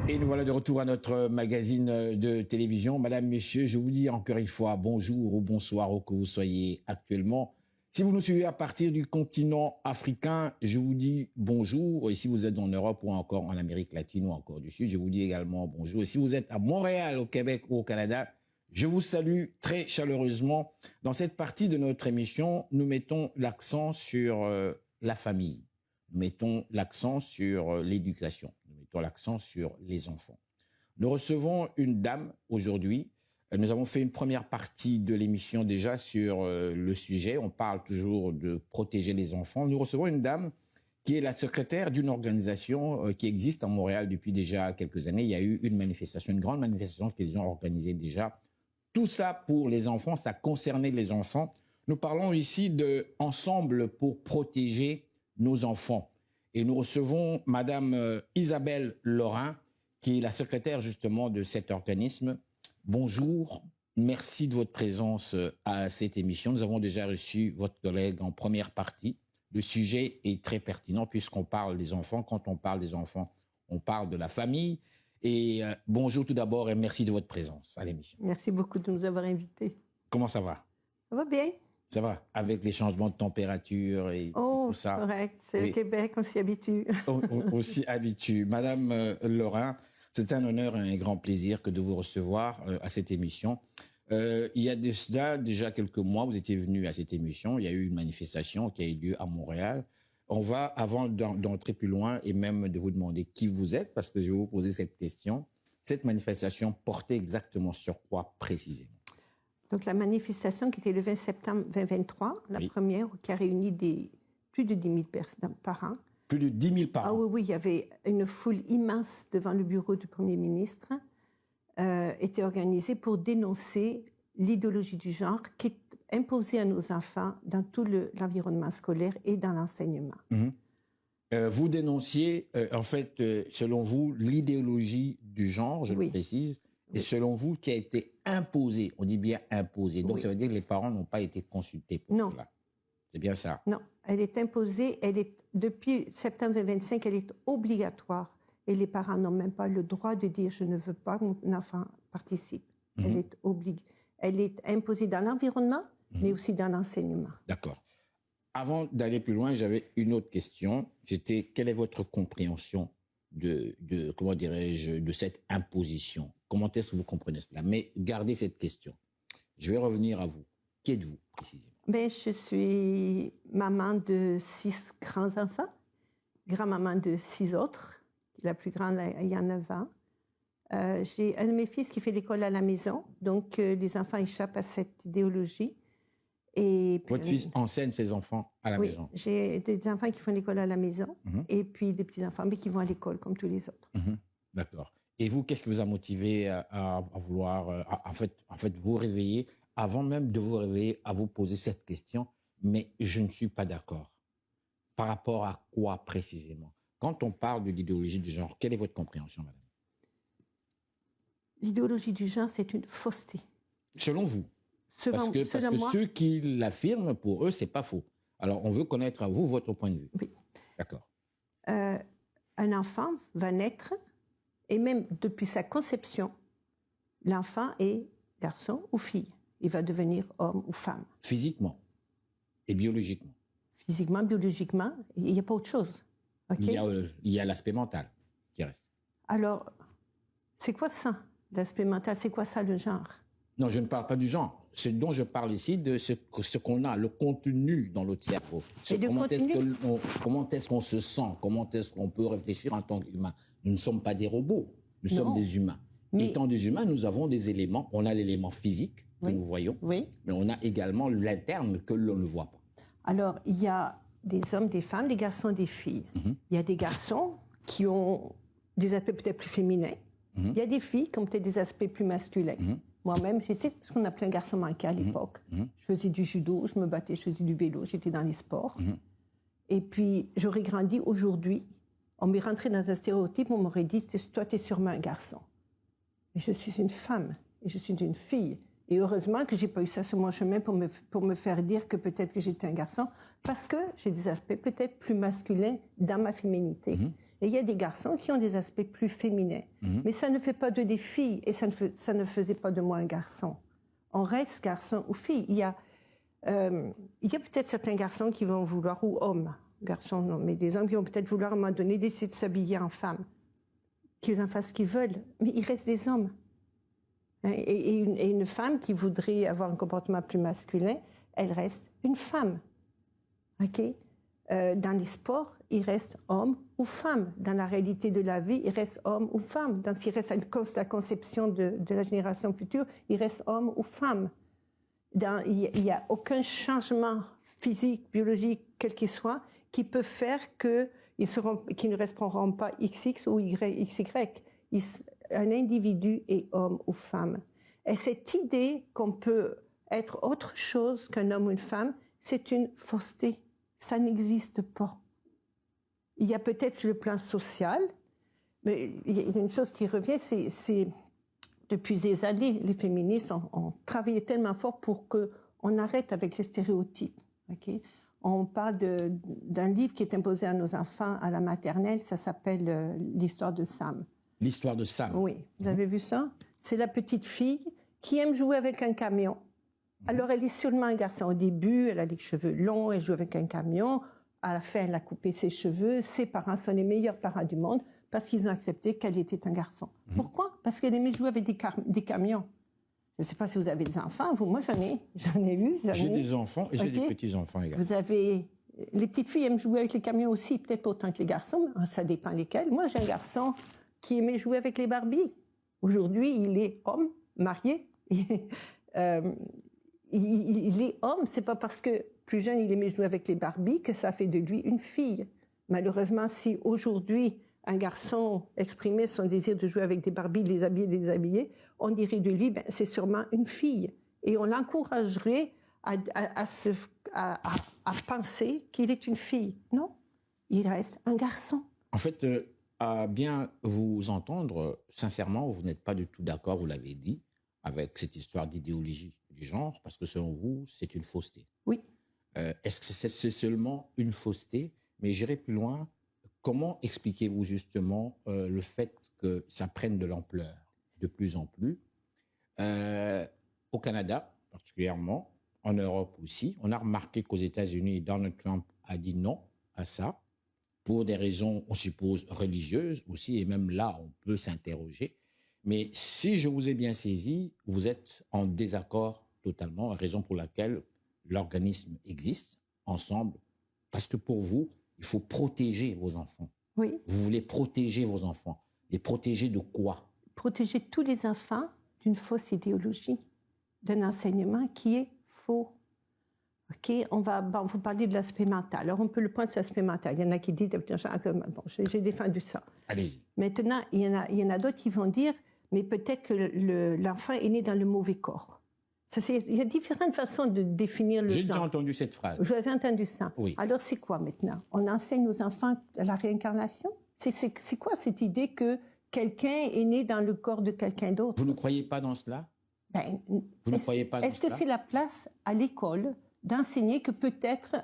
Et nous voilà de retour à notre magazine de télévision. Madame, Messieurs, je vous dis encore une fois bonjour ou bonsoir où que vous soyez actuellement. Si vous nous suivez à partir du continent africain, je vous dis bonjour. Et si vous êtes en Europe ou encore en Amérique latine ou encore du Sud, je vous dis également bonjour. Et si vous êtes à Montréal, au Québec ou au Canada, je vous salue très chaleureusement. Dans cette partie de notre émission, nous mettons l'accent sur la famille. Nous mettons l'accent sur l'éducation. Nous mettons l'accent sur les enfants. Nous recevons une dame aujourd'hui. Nous avons fait une première partie de l'émission déjà sur le sujet. On parle toujours de protéger les enfants. Nous recevons une dame qui est la secrétaire d'une organisation qui existe à Montréal depuis déjà quelques années. Il y a eu une manifestation, une grande manifestation qu'ils ont organisée déjà. Tout ça pour les enfants, ça concernait les enfants. Nous parlons ici de Ensemble pour protéger nos enfants. Et nous recevons Madame Isabelle Lorrain, qui est la secrétaire justement de cet organisme. Bonjour, merci de votre présence à cette émission. Nous avons déjà reçu votre collègue en première partie. Le sujet est très pertinent puisqu'on parle des enfants. Quand on parle des enfants, on parle de la famille. Et bonjour tout d'abord et merci de votre présence à l'émission. Merci beaucoup de nous avoir invités. Comment ça va? Ça va bien? Ça va, avec les changements de température et tout ça. Oh, correct. C'est oui. Le Québec, on s'y habitue. On s'y habitue. Madame Lorrain, c'est un honneur et un grand plaisir que de vous recevoir à cette émission. Il y a déjà quelques mois, vous étiez venu à cette émission. Il y a eu une manifestation qui a eu lieu à Montréal. On va, avant d'entrer plus loin et même de vous demander qui vous êtes, parce que je vais vous poser cette question, cette manifestation portait exactement sur quoi précisément? Donc, la manifestation qui était le 20 septembre 2023, la première, qui a réuni plus de 10 000 personnes par an. Plus de 10 000 par an? Ah oui, il y avait une foule immense devant le bureau du Premier ministre, était organisée pour dénoncer l'idéologie du genre qui est imposée à nos enfants dans tout l'environnement scolaire et dans l'enseignement. Vous dénonciez, en fait, selon vous, l'idéologie du genre, je le précise, et selon vous, qui a été imposée, on dit bien imposée, donc ça veut dire que les parents n'ont pas été consultés pour cela. C'est bien ça? Non, elle est imposée, depuis septembre 2025, elle est obligatoire. Et les parents n'ont même pas le droit de dire « je ne veux pas que mon enfant participe ». Elle est imposée dans l'environnement, mais aussi dans l'enseignement. D'accord. Avant d'aller plus loin, j'avais une autre question. Quelle est votre compréhension comment dirais-je, de cette imposition? Comment est-ce que vous comprenez cela? Mais gardez cette question. Je vais revenir à vous. Qui êtes-vous, précisément? Je suis maman de 6 grands-enfants, grand-maman de 6 autres. La plus grande, il y a 9 ans. J'ai un de mes fils qui fait l'école à la maison, donc les enfants échappent à cette idéologie. Et puis, votre fils enseigne ses enfants à la maison? Oui, j'ai des enfants qui font l'école à la maison, et puis des petits-enfants, mais qui vont à l'école comme tous les autres. D'accord. Et vous, qu'est-ce qui vous a motivé à vouloir, en fait, vous réveiller, avant même de vous réveiller, à vous poser cette question, mais je ne suis pas d'accord. Par rapport à quoi précisément? Quand on parle de l'idéologie du genre, quelle est votre compréhension, madame? L'idéologie du genre, c'est une fausseté. Selon vous? Parce que ceux qui l'affirment, pour eux, c'est pas faux. Alors, on veut connaître à vous votre point de vue. Oui. D'accord. Un enfant va naître, et même depuis sa conception, l'enfant est garçon ou fille. Il va devenir homme ou femme. Physiquement et biologiquement? Physiquement, biologiquement, il n'y a pas autre chose. Okay? Il y a l'aspect mental qui reste. Alors, c'est quoi ça, l'aspect mental? C'est quoi ça, le genre? Non, je ne parle pas du genre. Ce dont je parle ici, de ce qu'on a, le contenu dans le cerveau. Comment est-ce qu'on se sent? Comment est-ce qu'on peut réfléchir en tant qu'humain? Nous ne sommes pas des robots, nous sommes des humains. Étant des humains, nous avons des éléments. On a l'élément physique que nous voyons, mais on a également l'interne que l'on ne voit pas. Alors, il y a des hommes, des femmes, des garçons, des filles. Il y a des garçons qui ont des aspects peut-être plus féminins. Il y a des filles qui ont peut-être des aspects plus masculins. Moi-même, j'étais ce qu'on appelait un garçon manqué à l'époque. Je faisais du judo, je me battais, je faisais du vélo, j'étais dans les sports. Et puis, j'aurais grandi aujourd'hui. On m'est rentré dans un stéréotype, on m'aurait dit, toi, tu es sûrement un garçon. Mais je suis une femme, et je suis une fille. Et heureusement que je n'ai pas eu ça sur mon chemin pour me faire dire que peut-être que j'étais un garçon, parce que j'ai des aspects peut-être plus masculins dans ma féminité. Et il y a des garçons qui ont des aspects plus féminins. Mais ça ne fait pas de des filles, et ça ne faisait pas de moi un garçon. On reste garçon ou fille. Il y a peut-être certains garçons qui vont vouloir, ou hommes, garçons non, mais des hommes qui vont peut-être vouloir à un moment donné décider de s'habiller en femme, qu'ils en fassent ce qu'ils veulent, mais il reste des hommes. Et une femme qui voudrait avoir un comportement plus masculin, elle reste une femme. OK? Dans les sports, il reste homme ou femme. Dans la réalité de la vie, il reste homme ou femme. Dans ce qui reste la conception de la génération future, il reste homme ou femme. Il n'y a aucun changement physique, biologique, quel qu'il soit, qui peut faire qu'ils ne resteront pas XX ou XY. Un individu est homme ou femme. Et cette idée qu'on peut être autre chose qu'un homme ou une femme, c'est une fausseté. Ça n'existe pas. Il y a peut-être sur le plan social, mais il y a une chose qui revient, c'est depuis des années, les féministes ont travaillé tellement fort pour qu'on arrête avec les stéréotypes. Okay? On parle d'un livre qui est imposé à nos enfants à la maternelle, ça s'appelle L'histoire de Sam. L'histoire de Sam. Oui, vous avez vu ça? C'est la petite fille qui aime jouer avec un camion. Alors, elle est sûrement un garçon. Au début, elle a les cheveux longs, elle joue avec un camion. À la fin, elle a coupé ses cheveux. Ses parents sont les meilleurs parents du monde parce qu'ils ont accepté qu'elle était un garçon. Pourquoi? Parce qu'elle aimait jouer avec des camions. Je ne sais pas si vous avez des enfants. Moi, j'en ai eu. J'ai des enfants et j'ai des petits-enfants également. Vous avez... Les petites filles aiment jouer avec les camions aussi, peut-être pas autant que les garçons. Ça dépend lesquels. Moi, j'ai un garçon qui aimait jouer avec les Barbies. Aujourd'hui, il est homme, marié. Il est homme, c'est pas parce que plus jeune il aimait jouer avec les Barbies que ça fait de lui une fille. Malheureusement, si aujourd'hui un garçon exprimait son désir de jouer avec des Barbies, les habiller, les déshabiller, on dirait de lui, c'est sûrement une fille. Et on l'encouragerait à penser qu'il est une fille. Non, il reste un garçon. En fait, à bien vous entendre, sincèrement, vous n'êtes pas du tout d'accord, vous l'avez dit, avec cette histoire d'idéologie du genre, parce que selon vous, c'est une fausseté. Oui. Est-ce que c'est seulement une fausseté? Mais j'irai plus loin. Comment expliquez-vous justement le fait que ça prenne de l'ampleur de plus en plus au Canada, particulièrement, en Europe aussi? On a remarqué qu'aux États-Unis, Donald Trump a dit non à ça, pour des raisons, on suppose, religieuses aussi, et même là, on peut s'interroger. Mais si je vous ai bien saisi, vous êtes en désaccord totalement, raison pour laquelle l'organisme existe ensemble, parce que pour vous, il faut protéger vos enfants. Oui. Vous voulez protéger vos enfants. Les protéger de quoi? Protéger tous les enfants d'une fausse idéologie, d'un enseignement qui est faux. OK, on va vous parler de l'aspect mental. Alors, on peut le prendre sur l'aspect mental. Il y en a qui disent, bon, j'ai défendu ça. Allez-y. Maintenant, il y en a d'autres qui vont dire, mais peut-être que l'enfant est né dans le mauvais corps. Il y a différentes façons de définir le genre. J'ai déjà entendu cette phrase. Vous avez entendu ça? Oui. Alors, c'est quoi maintenant? On enseigne aux enfants la réincarnation? C'est quoi cette idée que quelqu'un est né dans le corps de quelqu'un d'autre? Vous ne croyez pas dans cela? Vous ne croyez pas dans Est-ce que cela? c'est la place à l'école d'enseigner que peut-être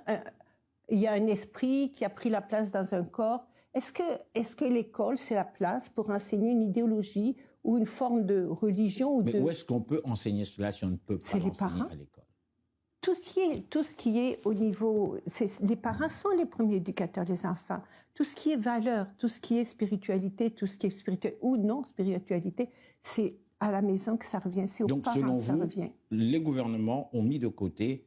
il y a un esprit qui a pris la place dans un corps? Est-ce que l'école, c'est la place pour enseigner une idéologie ou une forme de religion? Mais où est-ce qu'on peut enseigner cela si on ne peut pas l'enseigner à l'école? Tout ce qui est au niveau... Les parents sont les premiers éducateurs des enfants. Tout ce qui est valeur, tout ce qui est spiritualité, tout ce qui est spirituel ou non spiritualité, c'est à la maison que ça revient, c'est aux parents que ça revient. Les gouvernements ont mis de côté,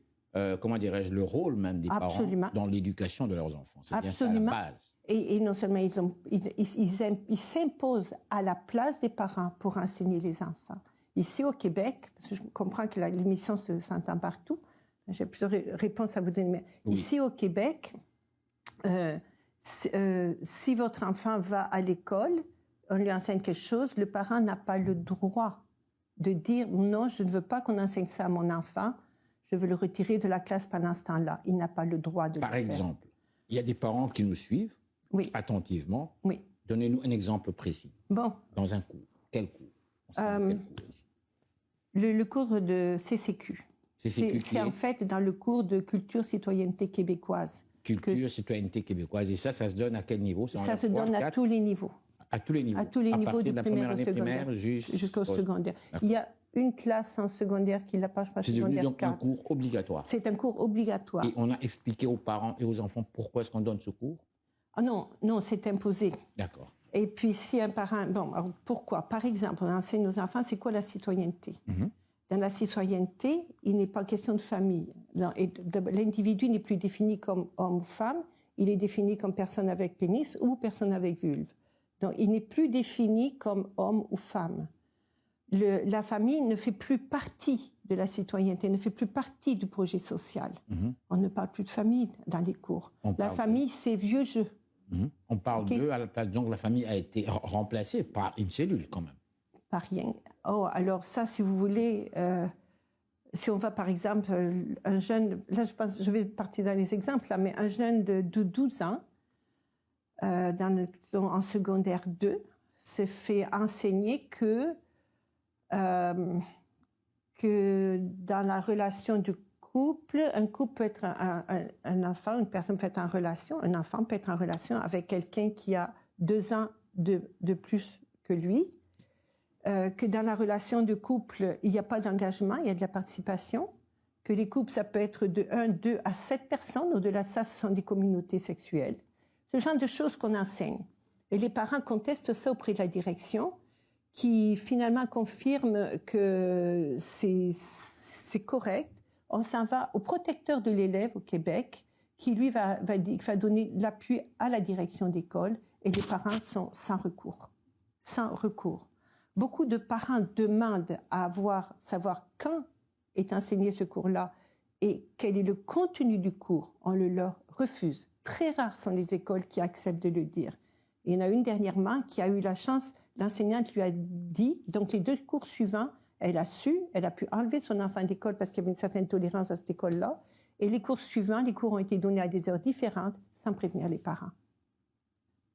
comment dirais-je, le rôle même des Absolument. parents dans l'éducation de leurs enfants. C'est bien Absolument. ça la base. Et non seulement ils s'imposent à la place des parents pour enseigner les enfants. Ici au Québec, parce que je comprends que l'émission s'entend partout, j'ai plusieurs réponses à vous donner, mais oui. Ici au Québec, si votre enfant va à l'école, on lui enseigne quelque chose, le parent n'a pas le droit de dire non, je ne veux pas qu'on enseigne ça à mon enfant, je veux le retirer de la classe pendant ce temps-là. Il n'a pas le droit de le faire. Par exemple, il y a des parents qui nous suivent attentivement. Oui. Donnez-nous un exemple précis. Bon. Dans un cours. Quel cours? Le cours de CCQ. CCQ c'est en fait dans le cours de culture citoyenneté québécoise. Culture, citoyenneté québécoise. Et ça se donne à quel niveau? Ça se donne à tous les niveaux. À tous les niveaux. À tous les niveaux, partir du de la primaire première au année secondaire. primaire Jusqu'au secondaire. Il y a une classe en secondaire qui l'a pas, je pense, c'est devenu donc un cours obligatoire. C'est un cours obligatoire. Et on a expliqué aux parents et aux enfants pourquoi est-ce qu'on donne ce cours? Ah non, non, c'est imposé. D'accord. Et puis si un parent... Bon, alors pourquoi? Par exemple, on enseigne aux enfants, c'est quoi la citoyenneté? Dans la citoyenneté, il n'est pas question de famille. L'individu n'est plus défini comme homme ou femme, il est défini comme personne avec pénis ou personne avec vulve. Donc il n'est plus défini comme homme ou femme. La famille ne fait plus partie de la citoyenneté, ne fait plus partie du projet social. On ne parle plus de famille dans les cours. La famille, c'est vieux jeu. On parle d'eux à la place, donc la famille a été remplacée par une cellule quand même. Par rien. Oh, alors ça, si vous voulez, si on va par exemple, un jeune, là je vais partir dans les exemples, là, mais un jeune de 12 ans, en secondaire 2, se fait enseigner que dans la relation du couple, un couple peut être un enfant, une personne peut être en relation, un enfant peut être en relation avec quelqu'un qui a 2 ans de plus que lui, que dans la relation de couple, il n'y a pas d'engagement, il y a de la participation, que les couples, ça peut être de 1, 2 à 7 personnes, au-delà de ça, ce sont des communautés sexuelles. Ce genre de choses qu'on enseigne. Et les parents contestent ça auprès de la direction, qui finalement confirme que c'est correct. On s'en va au protecteur de l'élève au Québec, qui lui va donner l'appui à la direction d'école, et les parents sont sans recours. Sans recours. Beaucoup de parents demandent à savoir quand est enseigné ce cours-là et quel est le contenu du cours. On le leur refuse. Très rares sont les écoles qui acceptent de le dire. Il y en a une dernièrement qui a eu la chance, l'enseignante lui a dit, donc les 2 cours suivants, elle a pu enlever son enfant d'école parce qu'il y avait une certaine tolérance à cette école-là. Et les cours suivants, les cours ont été donnés à des heures différentes sans prévenir les parents.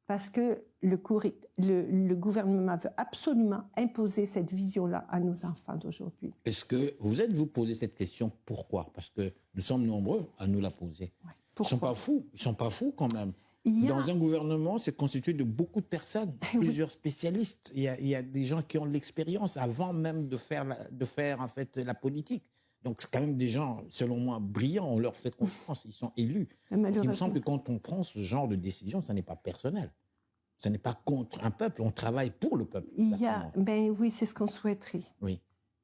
Parce que le gouvernement veut absolument imposer cette vision-là à nos enfants d'aujourd'hui. Est-ce que vous êtes-vous posé cette question? Pourquoi? Parce que nous sommes nombreux à nous la poser. Ouais. Ils ne sont pas fous. Ils ne sont pas fous quand même. Dans un gouvernement, c'est constitué de beaucoup de personnes, plusieurs spécialistes. Il y a des gens qui ont de l'expérience avant même de faire en fait la politique. Donc c'est quand même des gens, selon moi, brillants. On leur fait confiance. Ils sont élus. Il me semble que quand on prend ce genre de décision, ça n'est pas personnel. Ce n'est pas contre un peuple. On travaille pour le peuple. Ben oui, c'est ce qu'on souhaiterait. Oui.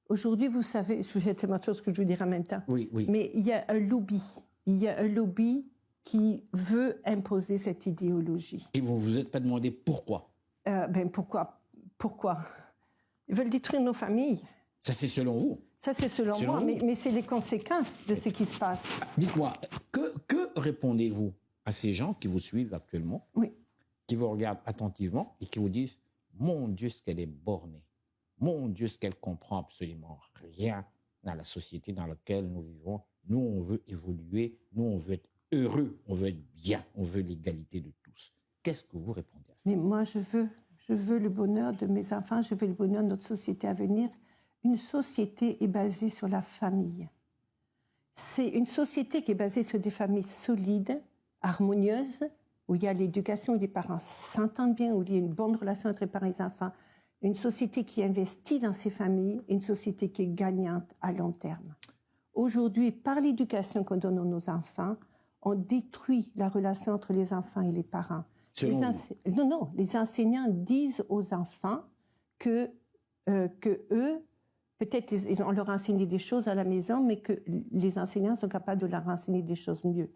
Aujourd'hui, vous savez, il y a tellement de choses que je veux dire en même temps. Oui. Mais il y a un lobby. Il y a un lobby qui veut imposer cette idéologie. Et vous ne vous êtes pas demandé pourquoi? Pourquoi? Ils veulent détruire nos familles. Ça, c'est selon vous? Ça, c'est selon moi, mais c'est les conséquences de ce qui se passe. Dites-moi, que répondez-vous à ces gens qui vous suivent actuellement, qui vous regardent attentivement et qui vous disent « Mon Dieu, ce qu'elle est bornée. Mon Dieu, ce qu'elle comprend absolument rien dans la société dans laquelle nous vivons. Nous, on veut évoluer. Nous, on veut être heureux, on veut être bien, on veut l'égalité de tous. » Qu'est-ce que vous répondez à ça? Mais moi, je veux le bonheur de mes enfants, je veux le bonheur de notre société à venir. Une société est basée sur la famille. C'est une société qui est basée sur des familles solides, harmonieuses, où il y a l'éducation, où les parents s'entendent bien, où il y a une bonne relation entre les parents et les enfants. Une société qui investit dans ses familles, une société qui est gagnante à long terme. Aujourd'hui, par l'éducation qu'on donne à nos enfants, on détruit la relation entre les enfants et les parents. Les enseignants disent aux enfants que eux, peut-être on leur a enseigné des choses à la maison, mais que les enseignants sont capables de leur enseigner des choses mieux.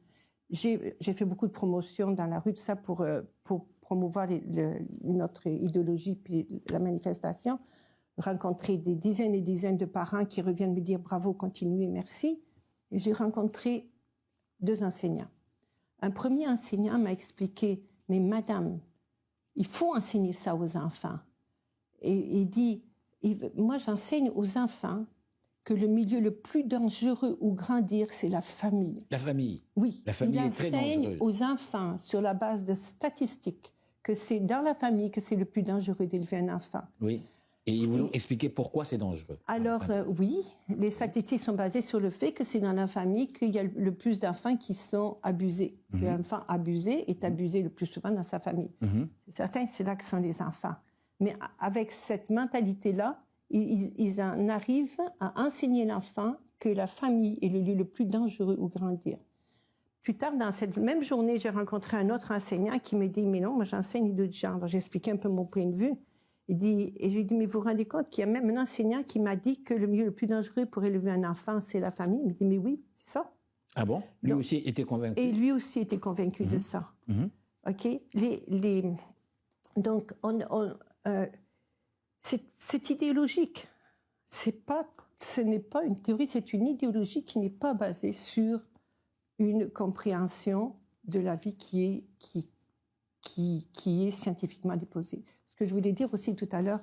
J'ai fait beaucoup de promotions dans la rue, tout ça pour promouvoir notre idéologie puis la manifestation, rencontrer des dizaines et dizaines de parents qui reviennent me dire bravo, continuez, merci. Et j'ai rencontré 2 enseignants. Un premier enseignant m'a expliqué, mais madame, il faut enseigner ça aux enfants. Et il dit, moi j'enseigne aux enfants que le milieu le plus dangereux où grandir, c'est la famille. La famille? Oui. La famille est très dangereuse. Il enseigne aux enfants, sur la base de statistiques, que c'est dans la famille que c'est le plus dangereux d'élever un enfant. Oui. Et ils vous ont expliqué pourquoi c'est dangereux. Alors, oui, les statistiques sont basées sur le fait que c'est dans la famille qu'il y a le plus d'enfants qui sont abusés. L'enfant abusé est abusé le plus souvent dans sa famille. C'est certain que c'est là que sont les enfants. Mais avec cette mentalité-là, ils en arrivent à enseigner l'enfant que la famille est le lieu le plus dangereux où grandir. Plus tard, dans cette même journée, j'ai rencontré un autre enseignant qui me dit « Mais non, moi j'enseigne de genre. » Alors, j'ai expliqué un peu mon point de vue. Et je lui ai dit « Mais vous vous rendez compte qu'il y a même un enseignant qui m'a dit que le milieu le plus dangereux pour élever un enfant, c'est la famille. » Il me dit « Mais oui, c'est ça. » Ah bon? Lui aussi était convaincu? Et lui aussi était convaincu de ça. OK? Donc, c'est idéologique. Ce n'est pas une théorie, c'est une idéologie qui n'est pas basée sur une compréhension de la vie qui est scientifiquement déposée. Ce que je voulais dire aussi tout à l'heure,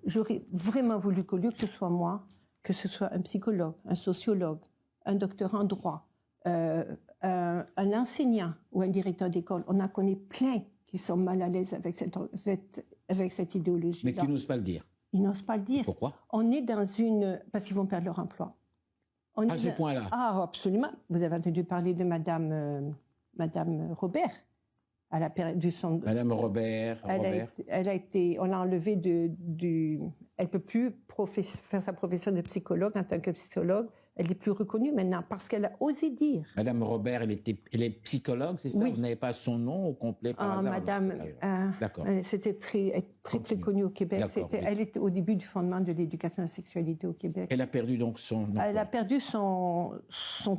j'aurais vraiment voulu qu'au lieu que ce soit moi, que ce soit un psychologue, un sociologue, un docteur en droit, un enseignant ou un directeur d'école, on en connaît plein qui sont mal à l'aise avec cette idéologie-là. Mais qui n'osent pas le dire. Ils n'osent pas le dire. Pourquoi? On est dans une... Parce qu'ils vont perdre leur emploi. À ce point-là? Ah, absolument. Vous avez entendu parler de Madame Robert. À la période du son... Madame Robert. Elle a été... On l'a enlevée Elle ne peut plus faire sa profession de psychologue en tant que psychologue. Elle n'est plus reconnue maintenant parce qu'elle a osé dire. Madame Robert, elle est psychologue, c'est ça? Oui. Vous n'avez pas son nom au complet par hasard? Madame, d'accord. c'était très connue au Québec. Elle était au début du fondement de l'éducation à la sexualité au Québec. Elle a perdu donc son... Elle a perdu son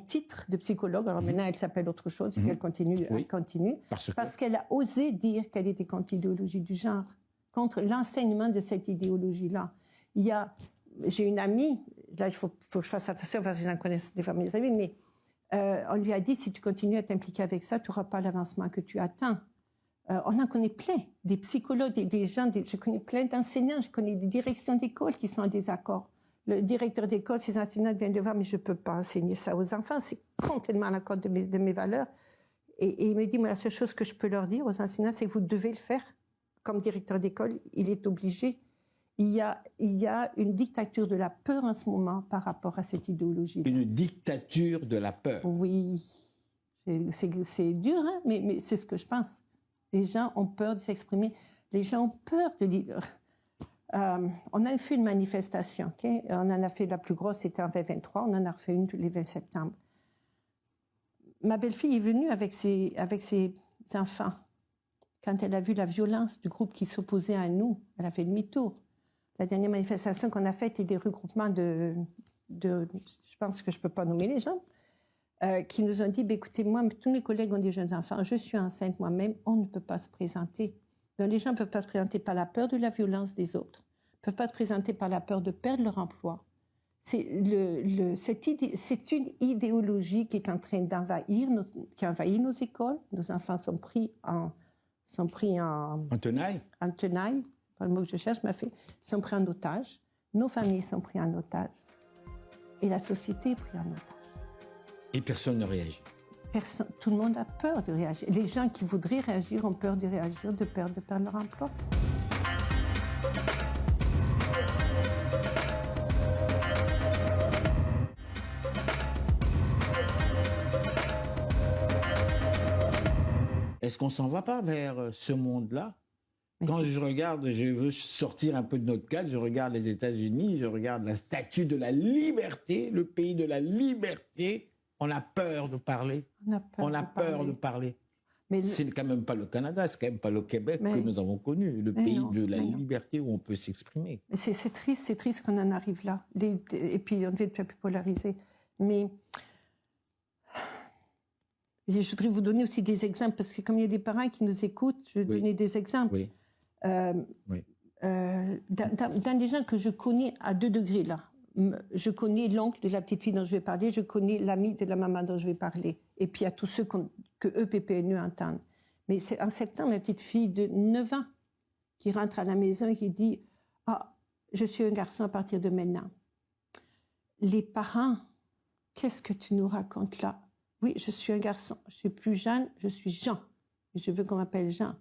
titre de psychologue. Alors maintenant, elle s'appelle autre chose. Puis elle continue. Oui. Elle continue parce qu'elle a osé dire qu'elle était contre l'idéologie du genre, contre l'enseignement de cette idéologie-là. J'ai une amie, là il faut que je fasse attention parce que j'en connais des fois mes amis, mais on lui a dit si tu continues à t'impliquer avec ça, tu n'auras pas l'avancement que tu attends. On en connaît plein, des psychologues, des gens, je connais plein d'enseignants, je connais des directions d'école qui sont en désaccord. Le directeur d'école, ses enseignants viennent le voir, mais je ne peux pas enseigner ça aux enfants, c'est complètement à l'accord de mes valeurs. Et il me dit, moi, la seule chose que je peux leur dire aux enseignants, c'est que vous devez le faire. Comme directeur d'école, il est obligé. Il y a une dictature de la peur en ce moment par rapport à cette idéologie. Une dictature de la peur. Oui, c'est dur, hein, mais c'est ce que je pense. Les gens ont peur de s'exprimer. Les gens ont peur de lire. On a fait une manifestation. Okay? On en a fait la plus grosse, c'était en 2023. On en a refait une tous les 20 septembre. Ma belle-fille est venue avec ses enfants. Quand elle a vu la violence du groupe qui s'opposait à nous, elle a fait demi-tour. La dernière manifestation qu'on a faite était des regroupements je pense que je ne peux pas nommer les gens, qui nous ont dit, écoutez, moi, tous mes collègues ont des jeunes enfants, je suis enceinte moi-même, on ne peut pas se présenter. Donc les gens ne peuvent pas se présenter par la peur de la violence des autres, ne peuvent pas se présenter par la peur de perdre leur emploi. C'est une idéologie qui est en train qui envahit nos écoles. Nos enfants sont pris en tenaille. En tenaille, pas le mot que je cherche, sont pris en otage. Nos familles sont prises en otage. Et la société est prise en otage. Et personne ne réagit. Tout le monde a peur de réagir. Les gens qui voudraient réagir ont peur de réagir, de peur de perdre leur emploi. Est-ce qu'on ne s'en va pas vers ce monde-là? Quand je regarde, je veux sortir un peu de notre cadre, je regarde les États-Unis, je regarde la statue de la liberté, le pays de la liberté. On a peur de parler. On a peur de parler. C'est quand même pas le Canada, c'est quand même pas le Québec que nous avons connu, le pays de la liberté où on peut s'exprimer. C'est triste qu'on en arrive là. Et puis on devait être plus polarisé. Mais je voudrais vous donner aussi des exemples, parce que comme il y a des parents qui nous écoutent, je vais donner des exemples. Oui. Dans des gens que je connais à 2 degrés là, je connais l'oncle de la petite fille dont je vais parler, je connais l'ami de la maman dont je vais parler, et puis il y a tous ceux que EPPNE entendent. Mais c'est en septembre, ma petite fille de 9 ans qui rentre à la maison et qui dit « Ah, je suis un garçon à partir de maintenant. » Les parents, qu'est-ce que tu nous racontes là? Oui, je suis un garçon, je suis plus Jeanne, je suis Jean. Et je veux qu'on m'appelle Jean.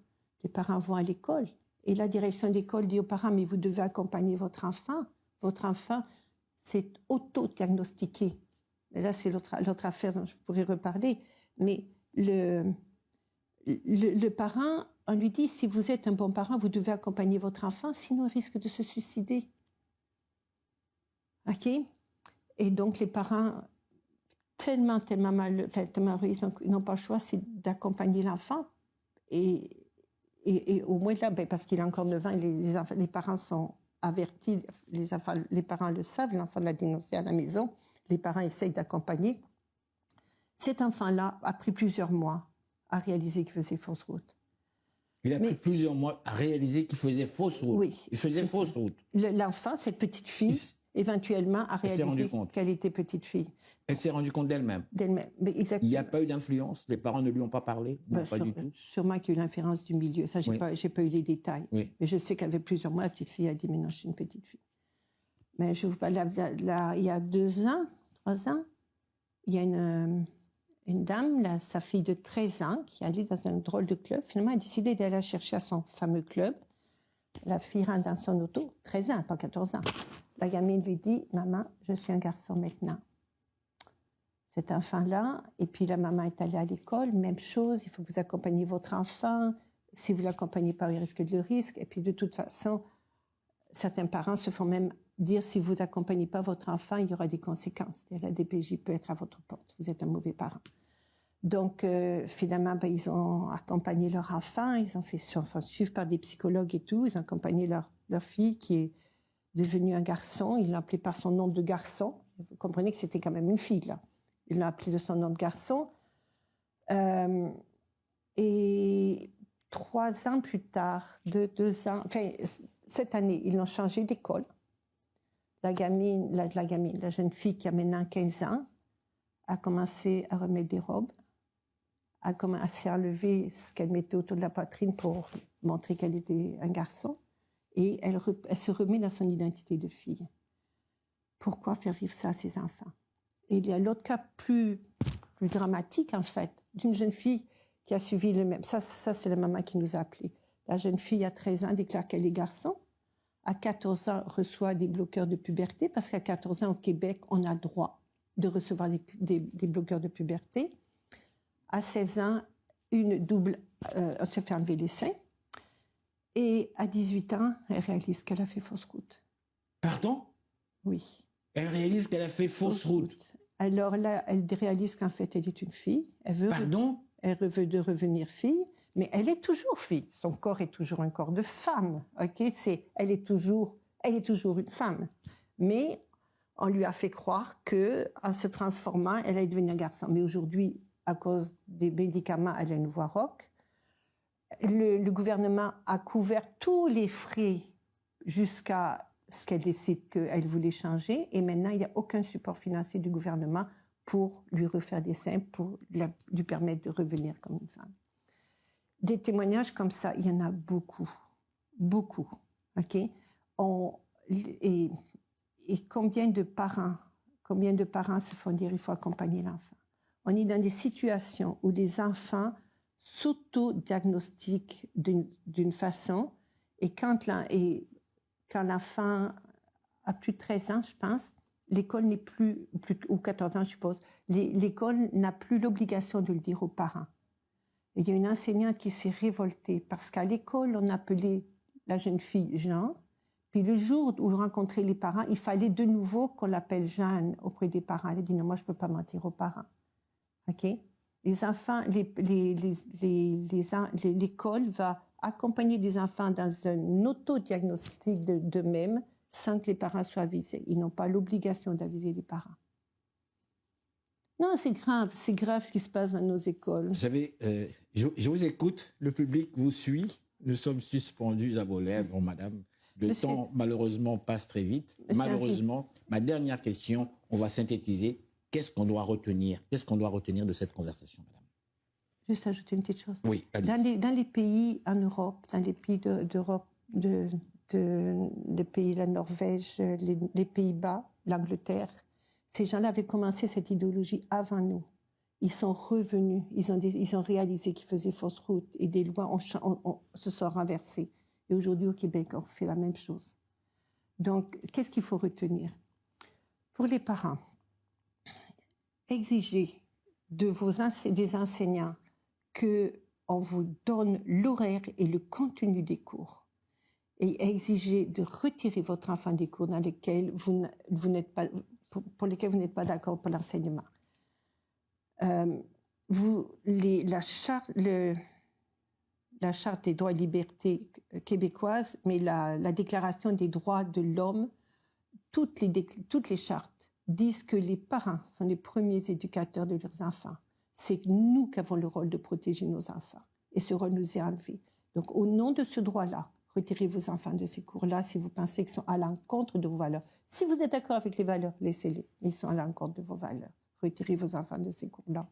Les parents vont à l'école Et la direction d'école dit aux parents, mais vous devez accompagner votre enfant. Votre enfant, c'est auto-diagnostiqué. Et là, c'est l'autre affaire dont je pourrais reparler. Mais le parent, on lui dit, si vous êtes un bon parent, vous devez accompagner votre enfant, sinon il risque de se suicider. OK? Et donc, les parents, tellement mal, tellement ils n'ont pas le choix, c'est d'accompagner l'enfant. Et au moins là, parce qu'il a encore 9 ans, les parents sont avertis, les parents le savent, l'enfant l'a dénoncé à la maison, les parents essayent d'accompagner. Cet enfant-là a pris plusieurs mois à réaliser qu'il faisait fausse route. Il a pris plusieurs mois à réaliser qu'il faisait fausse route. Oui. Il faisait fausse route. L'enfant, cette petite fille, éventuellement, a réalisé qu'elle était petite fille. Elle s'est rendue compte d'elle-même. D'elle-même, exactement. Il n'y a pas eu d'influence. Les parents ne lui ont pas parlé. Non, pas du tout. Sûrement qu'il y a eu l'inférence du milieu. Ça, j'ai pas eu les détails. Oui. Mais je sais qu'avec plusieurs mois, la petite fille a dit, mais non, je suis une petite fille. Mais je vous parle, il y a 2 ans, 3 ans, il y a une dame, sa fille de 13 ans, qui est allée dans un drôle de club. Finalement, elle a décidé d'aller la chercher à son fameux club. La fille rentre dans son auto, 13 ans, pas 14 ans. La gamine lui dit, maman, je suis un garçon maintenant. Cet enfant-là, et puis la maman est allée à l'école, même chose, il faut que vous accompagniez votre enfant. Si vous ne l'accompagnez pas, il risque de le risque. Et puis de toute façon, certains parents se font même dire, si vous n'accompagnez pas votre enfant, il y aura des conséquences. La DPJ peut être à votre porte, vous êtes un mauvais parent. Donc, finalement, ils ont accompagné leur enfant, ils ont fait suivre par des psychologues et tout, ils ont accompagné leur fille qui est devenue un garçon, ils l'ont appelée par son nom de garçon. Vous comprenez que c'était quand même une fille, là. Ils l'ont appelée de son nom de garçon. Et 3 ans plus tard, 2 ans, enfin, cette année, ils l'ont changé d'école. La jeune fille qui a maintenant 15 ans, a commencé à remettre des robes, a commencé à enlever ce qu'elle mettait autour de la poitrine pour montrer qu'elle était un garçon. Et elle se remet dans son identité de fille. Pourquoi faire vivre ça à ses enfants? Et il y a l'autre cas plus dramatique, en fait, d'une jeune fille qui a suivi le même. Ça c'est la maman qui nous a appelés. La jeune fille, à 13 ans, déclare qu'elle est garçon. À 14 ans, reçoit des bloqueurs de puberté, parce qu'à 14 ans, au Québec, on a le droit de recevoir des bloqueurs de puberté. À 16 ans, on se fait enlever les seins. Et à 18 ans, elle réalise qu'elle a fait fausse route. Pardon? Oui. Elle réalise qu'elle a fait fausse route. Alors là, elle réalise qu'en fait, elle est une fille. Elle veut revenir fille, mais elle est toujours fille. Son corps est toujours un corps de femme. Okay? Elle est toujours une femme. Mais on lui a fait croire qu'en se transformant, elle allait devenir un garçon. Mais aujourd'hui, à cause des médicaments, elle a une voix rauque. Le gouvernement a couvert tous les frais jusqu'à ce qu'elle décide qu'elle voulait changer. Et maintenant, il n'y a aucun support financier du gouvernement pour lui refaire des seins, pour lui permettre de revenir comme une femme. Des témoignages comme ça, il y en a beaucoup. Beaucoup. Okay? Et combien de parents se font dire il faut accompagner l'enfant? On est dans des situations où des enfants s'auto-diagnostiquent d'une façon, et quand l'enfant a plus de 13 ans, je pense, l'école n'est plus, ou 14 ans, je suppose, l'école n'a plus l'obligation de le dire aux parents. Et il y a une enseignante qui s'est révoltée, parce qu'à l'école, on appelait la jeune fille Jean, puis le jour où je rencontrais les parents, il fallait de nouveau qu'on l'appelle Jeanne auprès des parents. Elle a dit non, moi je ne peux pas mentir aux parents. OK? Les enfants, l'école va accompagner des enfants dans un autodiagnostic d'eux-mêmes sans que les parents soient avisés. Ils n'ont pas l'obligation d'aviser les parents. Non, c'est grave ce qui se passe dans nos écoles. Vous savez, je vous écoute, le public vous suit, nous sommes suspendus à vos lèvres, madame. Le temps, malheureusement, passe très vite. Malheureusement, ma dernière question, on va synthétiser. Qu'est-ce qu'on doit retenir? Qu'est-ce qu'on doit retenir de cette conversation, madame? Juste ajouter une petite chose. Oui, dans les pays en Europe, dans les pays d'Europe, les pays, la Norvège, les Pays-Bas, l'Angleterre, ces gens-là avaient commencé cette idéologie avant nous. Ils sont revenus, ils ont réalisé qu'ils faisaient fausse route et des lois se sont renversées. Et aujourd'hui, au Québec, on fait la même chose. Donc, qu'est-ce qu'il faut retenir? Pour les parents, exigez des enseignants qu'on vous donne l'horaire et le contenu des cours. Et exigez de retirer votre enfant des cours dans lesquels vous n'êtes pas, pour lesquels vous n'êtes pas d'accord pour l'enseignement. La charte des droits et libertés québécoises, mais la Déclaration des droits de l'homme, toutes les chartes disent que les parents sont les premiers éducateurs de leurs enfants. C'est nous qui avons le rôle de protéger nos enfants. Et ce rôle nous est enlevé. Donc, au nom de ce droit-là, retirez vos enfants de ces cours-là si vous pensez qu'ils sont à l'encontre de vos valeurs. Si vous êtes d'accord avec les valeurs, laissez-les. Ils sont à l'encontre de vos valeurs. Retirez vos enfants de ces cours-là.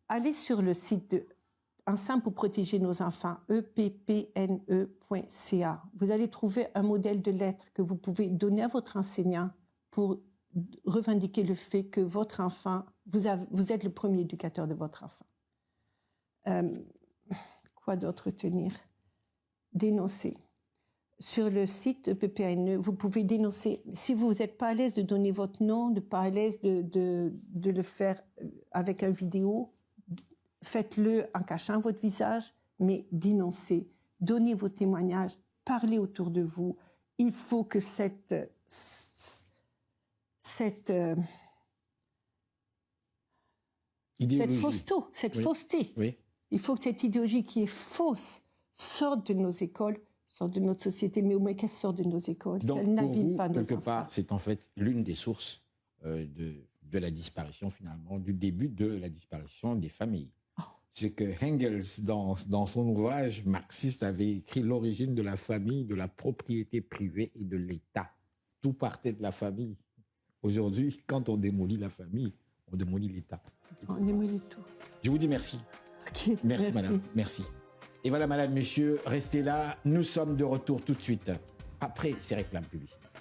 Allez sur le site de Ensemble pour protéger nos enfants, eppne.ca. Vous allez trouver un modèle de lettre que vous pouvez donner à votre enseignant pour revendiquer le fait que votre enfant, vous êtes le premier éducateur de votre enfant. Quoi d'autre retenir? Dénoncer. Sur le site de PPNE, vous pouvez dénoncer. Si vous n'êtes pas à l'aise de donner votre nom, de pas à l'aise de le faire avec une vidéo, faites-le en cachant votre visage, mais dénoncez. Donnez vos témoignages, parlez autour de vous. Il faut que cette fausseté, oui. Il faut que cette idéologie qui est fausse sorte de nos écoles, sorte de notre société, mais au moins qu'elle sorte de nos écoles. Donc, qu'elle pour vous, pas quelque part, c'est en fait l'une des sources de la disparition, finalement, du début de la disparition des familles. C'est que Engels, dans son ouvrage marxiste, avait écrit l'origine de la famille, de la propriété privée et de l'État. Tout partait de la famille. Aujourd'hui, quand on démolit la famille, on démolit l'État. On démolit tout. Je vous dis merci. Okay, merci, madame. Merci. Et voilà, madame, monsieur, restez là. Nous sommes de retour tout de suite, après ces réclames publicitaires.